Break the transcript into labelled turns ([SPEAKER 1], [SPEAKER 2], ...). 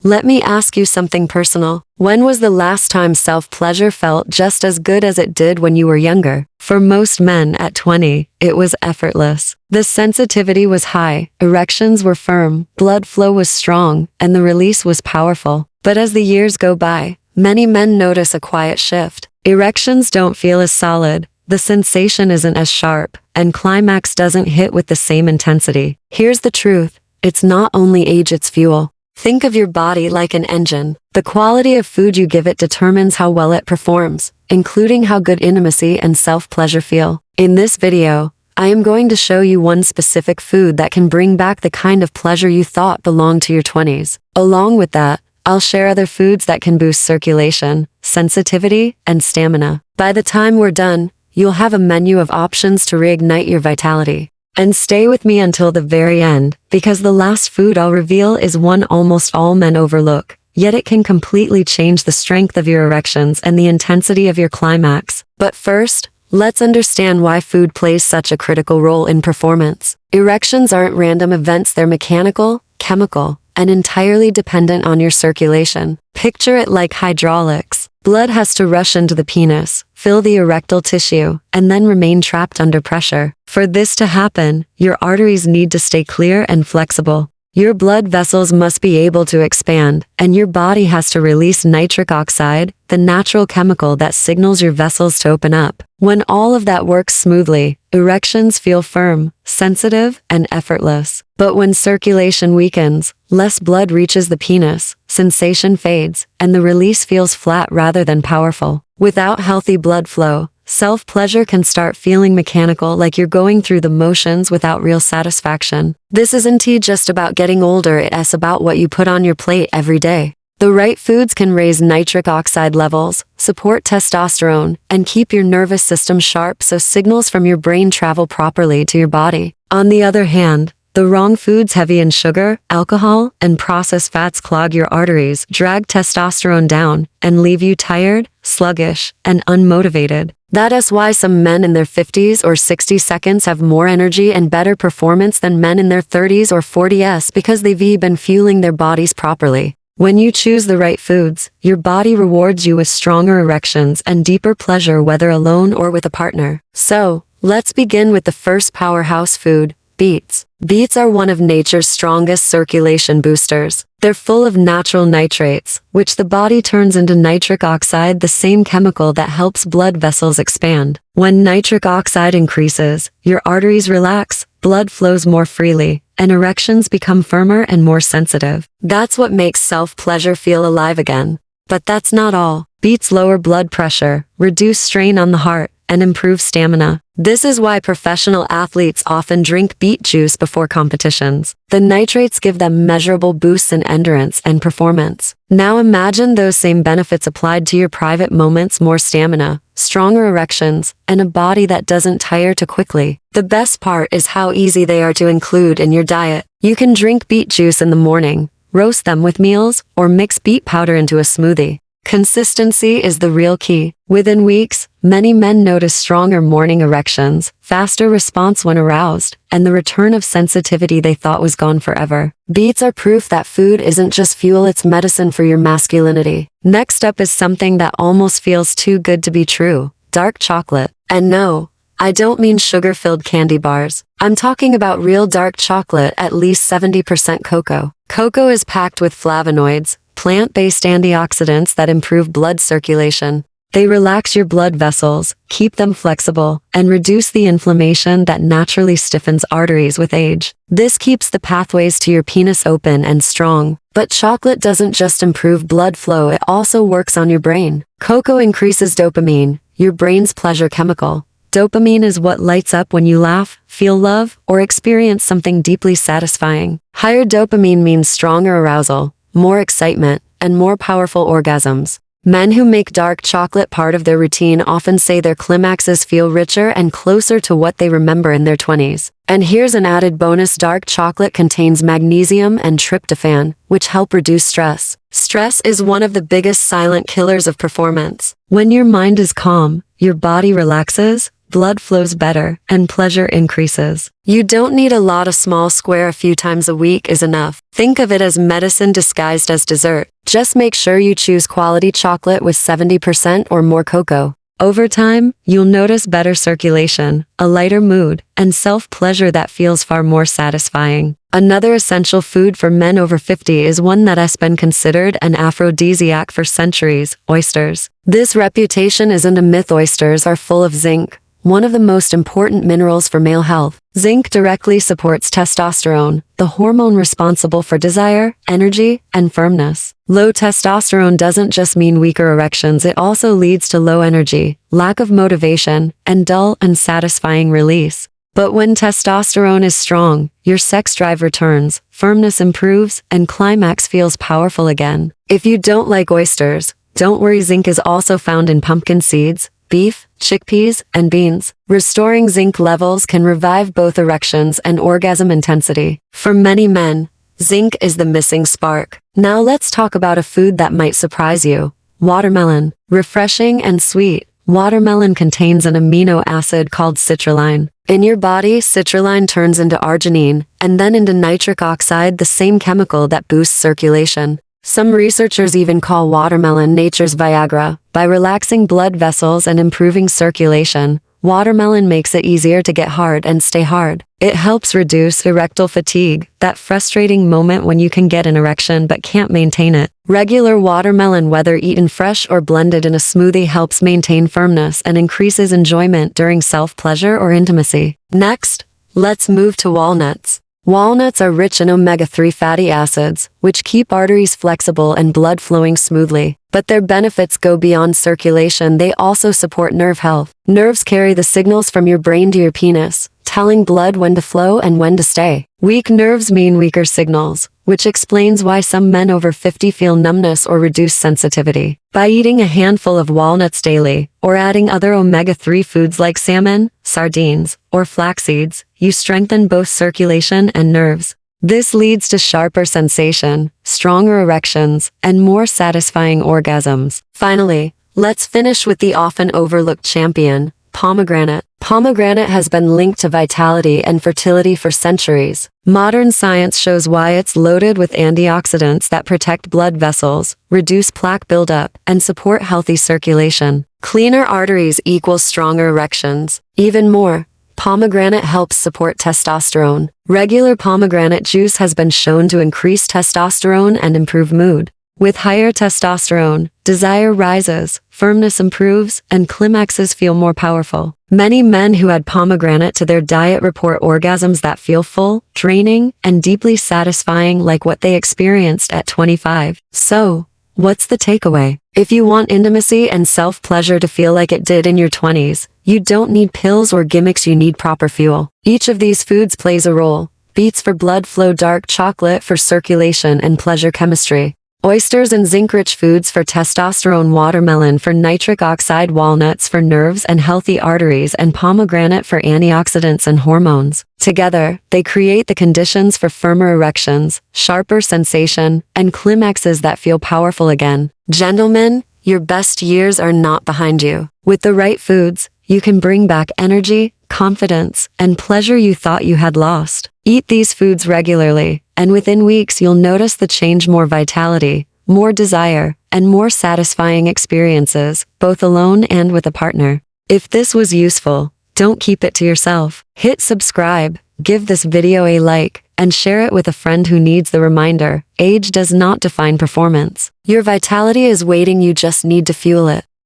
[SPEAKER 1] Let me ask you something personal. When was the last time self-pleasure felt just as good as it did when you were younger? For most men at 20, it was effortless. The sensitivity was high, erections were firm, blood flow was strong, and the release was powerful. But as the years go by, many men notice a quiet shift. Erections don't feel as solid, the sensation isn't as sharp, and climax doesn't hit with the same intensity. Here's the truth. It's not only age, it's fuel. Think of your body like an engine. The quality of food you give it determines how well it performs, including how good intimacy and self-pleasure feel. In this video, I am going to show you one specific food that can bring back the kind of pleasure you thought belonged to your 20s. Along with that, I'll share other foods that can boost circulation, sensitivity, and stamina. By the time we're done, you'll have a menu of options to reignite your vitality. And stay with me until the very end, because the last food I'll reveal is one almost all men overlook, yet it can completely change the strength of your erections and the intensity of your climax. But first, let's understand why food plays such a critical role in performance. Erections aren't random events, they're mechanical, chemical, and entirely dependent on your circulation. Picture it like hydraulics. Blood has to rush into the penis, fill the erectile tissue, and then remain trapped under pressure. For this to happen, your arteries need to stay clear and flexible. Your blood vessels must be able to expand, and your body has to release nitric oxide, the natural chemical that signals your vessels to open up. When all of that works smoothly, erections feel firm, sensitive, and effortless. But when circulation weakens, less blood reaches the penis, sensation fades, and the release feels flat rather than powerful. Without healthy blood flow, self-pleasure can start feeling mechanical, like you're going through the motions without real satisfaction. This isn't just about getting older, it's about what you put on your plate every day. The right foods can raise nitric oxide levels, support testosterone, and keep your nervous system sharp so signals from your brain travel properly to your body. On the other hand, the wrong foods heavy in sugar, alcohol, and processed fats clog your arteries, drag testosterone down, and leave you tired, sluggish, and unmotivated. That is why some men in their 50s or 60s have more energy and better performance than men in their 30s or 40s, because they've been fueling their bodies properly. When you choose the right foods, your body rewards you with stronger erections and deeper pleasure, whether alone or with a partner. So, let's begin with the first powerhouse food, beets. Beets are one of nature's strongest circulation boosters. They're full of natural nitrates, which the body turns into nitric oxide, the same chemical that helps blood vessels expand. When nitric oxide increases, your arteries relax, blood flows more freely, and erections become firmer and more sensitive. That's what makes self-pleasure feel alive again. But that's not all. Beets lower blood pressure, reduce strain on the heart, and improve stamina. This is why professional athletes often drink beet juice before competitions. The nitrates give them measurable boosts in endurance and performance. Now imagine those same benefits applied to your private moments: more stamina, stronger erections, and a body that doesn't tire too quickly. The best part is how easy they are to include in your diet. You can drink beet juice in the morning, roast them with meals, or mix beet powder into a smoothie. Consistency is the real key. Within weeks, many men notice stronger morning erections, faster response when aroused, and the return of sensitivity they thought was gone forever. Beets are proof that food isn't just fuel, it's medicine for your masculinity. Next up is something that almost feels too good to be true: dark chocolate. And no, I don't mean sugar-filled candy bars. I'm talking about real dark chocolate, at least 70% cocoa. Cocoa is packed with flavonoids, plant-based antioxidants that improve blood circulation. They relax your blood vessels, keep them flexible, and reduce the inflammation that naturally stiffens arteries with age. This keeps the pathways to your penis open and strong. But chocolate doesn't just improve blood flow, it also works on your brain. Cocoa increases dopamine, your brain's pleasure chemical. Dopamine is what lights up when you laugh, feel love, or experience something deeply satisfying. Higher dopamine means stronger arousal, more excitement, and more powerful orgasms. Men who make dark chocolate part of their routine often say their climaxes feel richer and closer to what they remember in their 20s. And here's an added bonus: dark chocolate contains magnesium and tryptophan, which help reduce stress. Stress is one of the biggest silent killers of performance. When your mind is calm, your body relaxes, blood flows better, and pleasure increases. You don't need a lot. A small square a few times a week is enough. Think of it as medicine disguised as dessert. Just make sure you choose quality chocolate with 70% or more cocoa. Over time, you'll notice better circulation, a lighter mood, and self-pleasure that feels far more satisfying. Another essential food for men over 50 is one that has been considered an aphrodisiac for centuries: oysters. This reputation isn't a myth. Oysters are full of zinc, one of the most important minerals for male health. Zinc directly supports testosterone, the hormone responsible for desire, energy, and firmness. Low testosterone doesn't just mean weaker erections, it also leads to low energy, lack of motivation, and dull, unsatisfying release. But when testosterone is strong, your sex drive returns, firmness improves, and climax feels powerful again. If you don't like oysters, don't worry. Zinc is also found in pumpkin seeds, beef, chickpeas, and beans. Restoring zinc levels can revive both erections and orgasm intensity. For many men, zinc is the missing spark. Now let's talk about a food that might surprise you: watermelon. Refreshing and sweet, watermelon contains an amino acid called citrulline. In your body, citrulline turns into arginine, and then into nitric oxide, the same chemical that boosts circulation. Some researchers even call watermelon nature's Viagra. By relaxing blood vessels and improving circulation, watermelon makes it easier to get hard and stay hard. It helps reduce erectile fatigue, that frustrating moment when you can get an erection but can't maintain it. Regular watermelon, whether eaten fresh or blended in a smoothie, helps maintain firmness and increases enjoyment during self-pleasure or intimacy. Next, let's move to walnuts. Walnuts are rich in omega-3 fatty acids, which keep arteries flexible and blood flowing smoothly. But their benefits go beyond circulation. They also support nerve health. Nerves carry the signals from your brain to your penis, telling blood when to flow and when to stay. Weak nerves mean weaker signals, which explains why some men over 50 feel numbness or reduced sensitivity. By eating a handful of walnuts daily, or adding other omega-3 foods like salmon, sardines, or flax seeds, you strengthen both circulation and nerves. This leads to sharper sensation, stronger erections, and more satisfying orgasms. Finally, let's finish with the often overlooked champion: pomegranate. Pomegranate has been linked to vitality and fertility for centuries. Modern science shows why. It's loaded with antioxidants that protect blood vessels, reduce plaque buildup, and support healthy circulation. Cleaner arteries equals stronger erections. Even more, pomegranate helps support testosterone. Regular pomegranate juice has been shown to increase testosterone and improve mood. With higher testosterone, desire rises, firmness improves, and climaxes feel more powerful. Many men who add pomegranate to their diet report orgasms that feel full, draining, and deeply satisfying, like what they experienced at 25. So, what's the takeaway? If you want intimacy and self-pleasure to feel like it did in your 20s, you don't need pills or gimmicks, you need proper fuel. Each of these foods plays a role. Beets for blood flow, dark chocolate for circulation and pleasure chemistry, oysters and zinc-rich foods for testosterone, watermelon for nitric oxide, walnuts for nerves and healthy arteries, and pomegranate for antioxidants and hormones. Together, they create the conditions for firmer erections, sharper sensation, and climaxes that feel powerful again. Gentlemen, your best years are not behind you. With the right foods, you can bring back energy, confidence, and pleasure you thought you had lost. Eat these foods regularly, and within weeks you'll notice the change: more vitality, more desire, and more satisfying experiences, both alone and with a partner. If this was useful, don't keep it to yourself. Hit subscribe, give this video a like, and share it with a friend who needs the reminder: age does not define performance. Your vitality is waiting, you just need to fuel it.